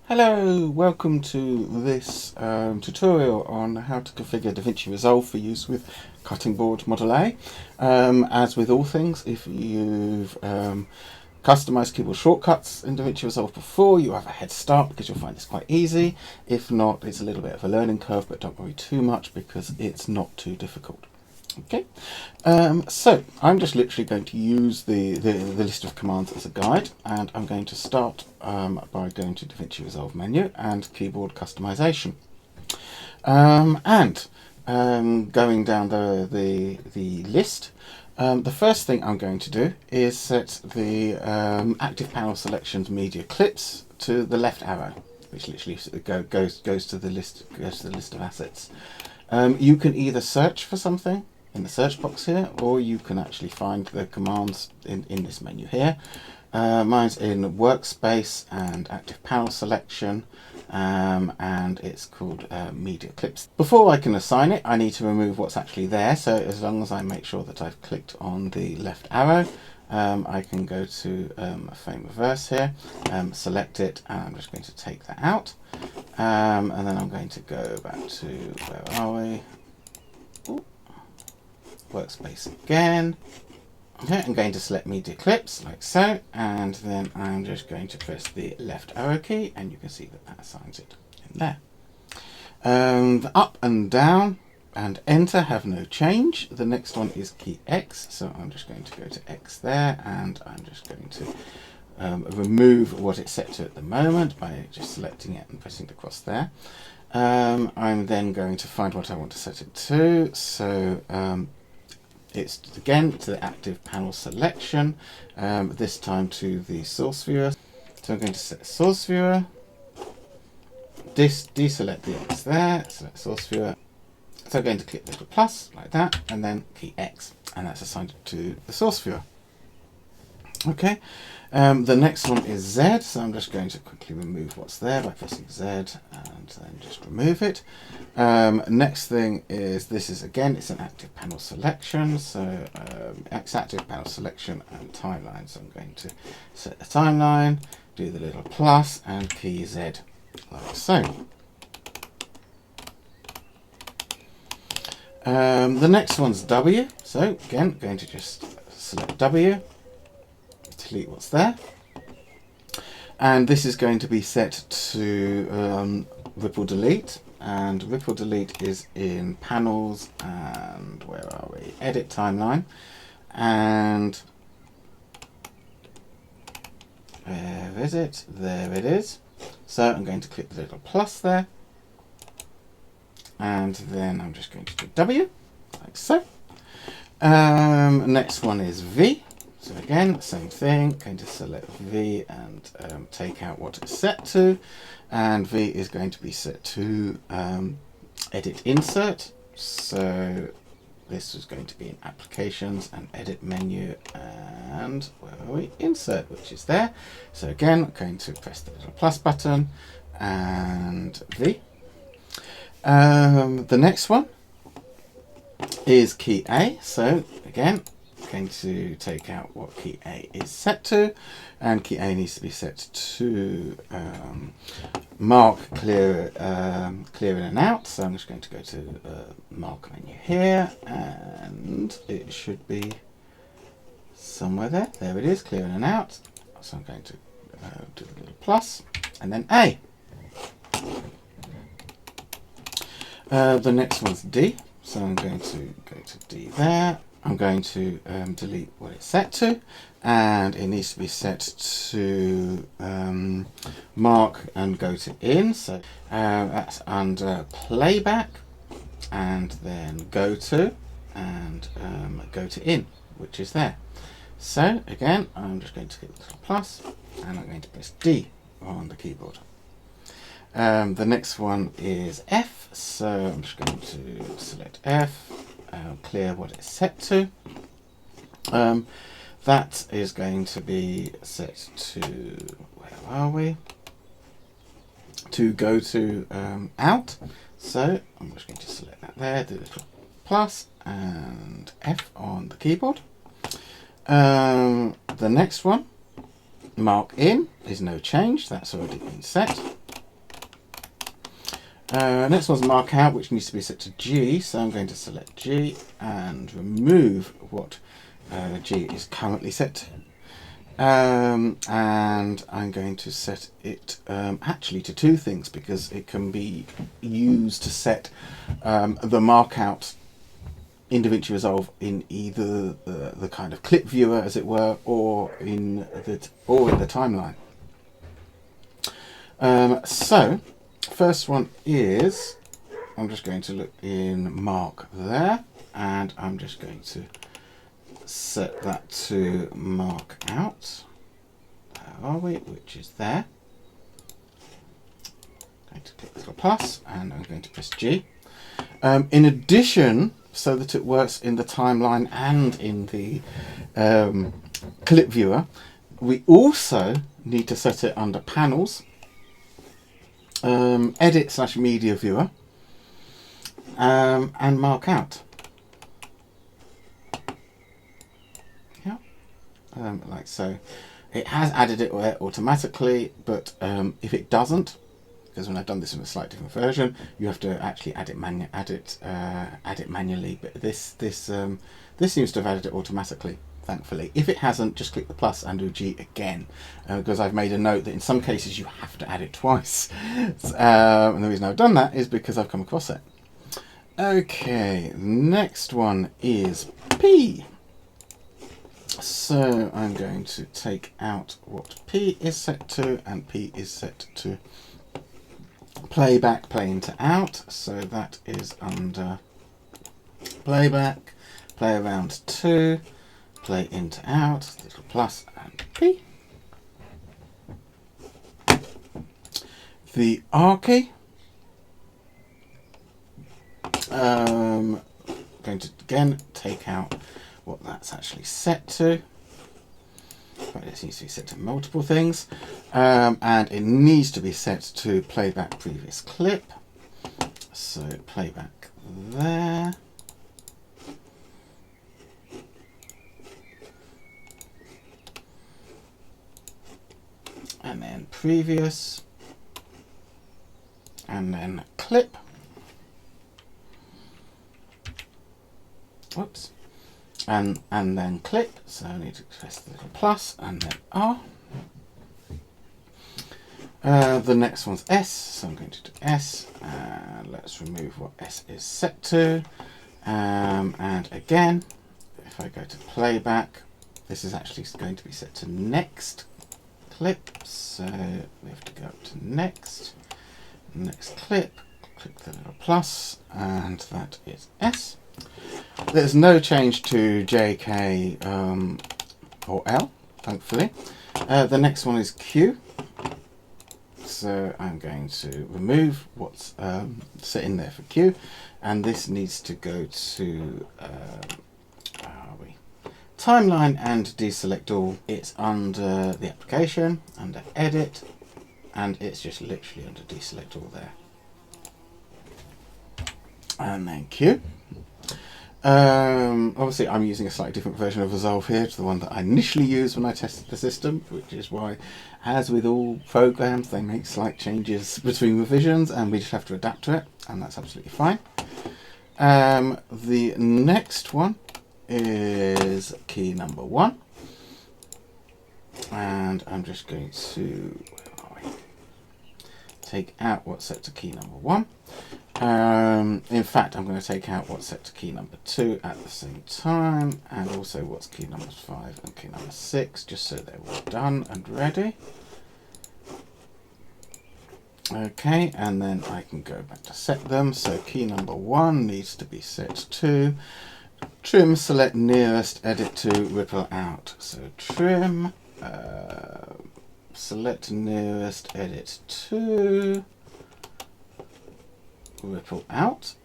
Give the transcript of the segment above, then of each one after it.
Hello, welcome to this tutorial on how to configure DaVinci Resolve for use with Cutting Board Model A. As with all things, if you've customized keyboard shortcuts in DaVinci Resolve before, you have a head start because you'll find this quite easy. If not, it's a little bit of a learning curve, but don't worry too much because it's not too difficult. Okay, so I'm just literally going to use the list of commands as a guide, and I'm going to start by going to DaVinci Resolve menu and keyboard customization, and going down the list. The first thing I'm going to do is set the active panel selections media clips to the left arrow, which literally goes to the list of assets. You can either search for something in the search box here, or you can actually find the commands in this menu here. Mine's in workspace and active panel selection, and it's called media clips. Before I can assign it, I need to remove what's actually there, so as long as I make sure that I've clicked on the left arrow, I can go to frame reverse here, select it, and I'm just going to take that out, and then I'm going to go back to, where are we? Ooh. Workspace again. Okay, I'm going to select media clips like so, and then I'm just going to press the left arrow key, and you can see that that assigns it in there. The up and down and enter have no change. The next one is key X, so I'm just going to go to X there, and I'm just going to remove what it's set to at the moment by just selecting it and pressing the cross there. I'm then going to find what I want to set it to, so it's again to the active panel selection, this time to the source viewer. So I'm going to set source viewer, deselect the X there, select source viewer. So I'm going to click the little plus like that, and then key X, and that's assigned to the source viewer. Okay, the next one is Z, so I'm just going to quickly remove what's there by pressing Z and then just remove it. Next thing is, this is again, it's an active panel selection, so X active panel selection and timeline. So I'm going to set the timeline, do the little plus and key Z like so. The next one's W, so again, going to just select W, delete what's there, and this is going to be set to ripple delete, and ripple delete is in panels, and where are we, edit timeline, and where is it, there it is. So I'm going to click the little plus there, and then I'm just going to do W like so. Next one is V. So again, same thing, going to select V and take out what it's set to, and V is going to be set to edit insert. So this is going to be in applications and edit menu, and where are we? Insert, which is there. So again, I'm going to press the little plus button and V. The next one is key A. So again, going to take out what key A is set to, and key A needs to be set to mark clear in and out. So I'm just going to go to mark menu here, and it should be somewhere there. There it is, clear in and out. So I'm going to do a little plus and then A. The next one's D, so I'm going to go to D there. I'm going to delete what it's set to, and it needs to be set to mark and go to in. So that's under playback, and then go to, and go to in, which is there. So again, I'm just going to click the little plus, and I'm going to press D on the keyboard. The next one is F, so I'm just going to select F, clear what it's set to. That is going to be set to, where are we? To go to out. So I'm just going to select that there, do the little plus and F on the keyboard. The next one, mark in, is no change, that's already been set. Next one's mark out, which needs to be set to G, so I'm going to select G and remove what G is currently set to. And I'm going to set it actually to two things, because it can be used to set the mark out in DaVinci Resolve in either the kind of clip viewer, as it were, or in the timeline. So first one is, I'm just going to look in mark there, and I'm just going to set that to mark out. There are we, which is there. I'm going to click the little plus, and I'm going to press G. In addition, so that it works in the timeline and in the clip viewer, we also need to set it under panels, edit/media viewer, and mark out. Yeah, like so. It has added it automatically, but if it doesn't, because when I've done this in a slightly different version, you have to actually add it manually. But this seems to have added it automatically, thankfully. If it hasn't, just click the plus and do G again, because I've made a note that in some cases you have to add it twice. And the reason I've done that is because I've come across it. Okay, next one is P. So I'm going to take out what P is set to, and P is set to playback, play into out. So that is under playback, play around to, play into out, little plus and P. The R key. Going to again take out what that's actually set to, but it needs to be set to multiple things, and it needs to be set to playback previous clip. So playback there. And then previous, and then clip. Whoops. And then clip, so I need to press the little plus and then R. The next one's S, so I'm going to do S, and let's remove what S is set to. And again, if I go to playback, this is actually going to be set to next clip, so we have to go up to next clip, click the little plus, and that is S. There's no change to J, K, or L, thankfully. The next one is Q. So I'm going to remove what's set in there for Q, and this needs to go to where are we? Timeline and deselect all. It's under the application, under edit, and it's just literally under deselect all there. And then Q. Obviously I'm using a slightly different version of Resolve here to the one that I initially used when I tested the system, which is why, as with all programs, they make slight changes between revisions and we just have to adapt to it, and that's absolutely fine. The next one is key number 1, and I'm just going to take out what's set to key number 1. In fact, I'm going to take out what's set to key number 2 at the same time, and also what's key numbers 5 and key number 6, just so they're all done and ready. Okay, and then I can go back to set them. So key number 1 needs to be set to trim, select nearest, edit to, ripple out. So trim, select nearest, edit to, ripple out,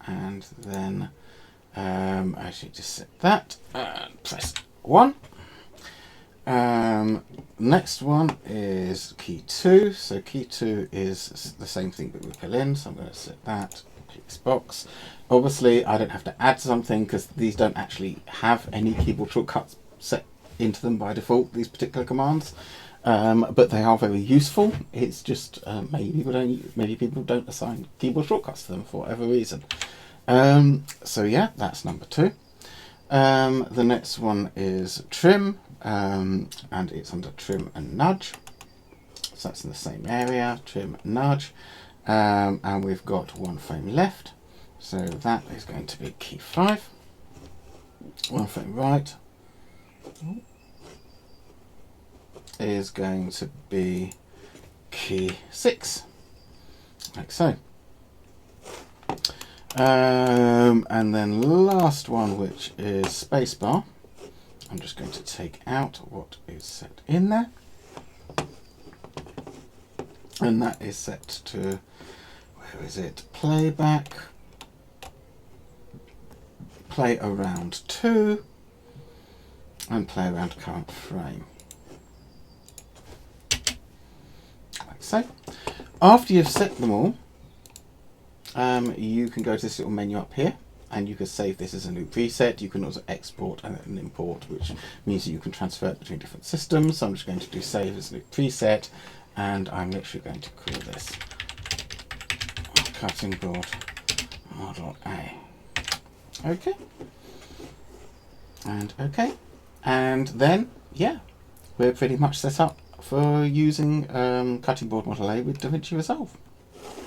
and then I should just set that and press 1. Next one is key 2. So key 2 is the same thing but ripple in, so I'm going to set that, click this box. Obviously I don't have to add something because these don't actually have any keyboard shortcuts set into them by default, these particular commands. but they are very useful. It's just maybe people don't assign keyboard shortcuts to them for whatever reason. So yeah, that's number 2. The next one is trim, and it's under trim and nudge. So that's in the same area, trim and nudge. And we've got 1 frame left. So that is going to be key 5. 1 frame right is going to be key 6, like so. And then last one, which is spacebar. I'm just going to take out what is set in there. And that is set to, where is it? Playback, play around 2, and play around current frame. Like so. After you've set them all, you can go to this little menu up here, and you can save this as a new preset. You can also export and import, which means that you can transfer it between different systems. So I'm just going to do save as a new preset, and I'm literally going to call this cutting board model A. Okay. And okay. And then, yeah, we're pretty much set up for using cutting board model A with DaVinci Resolve.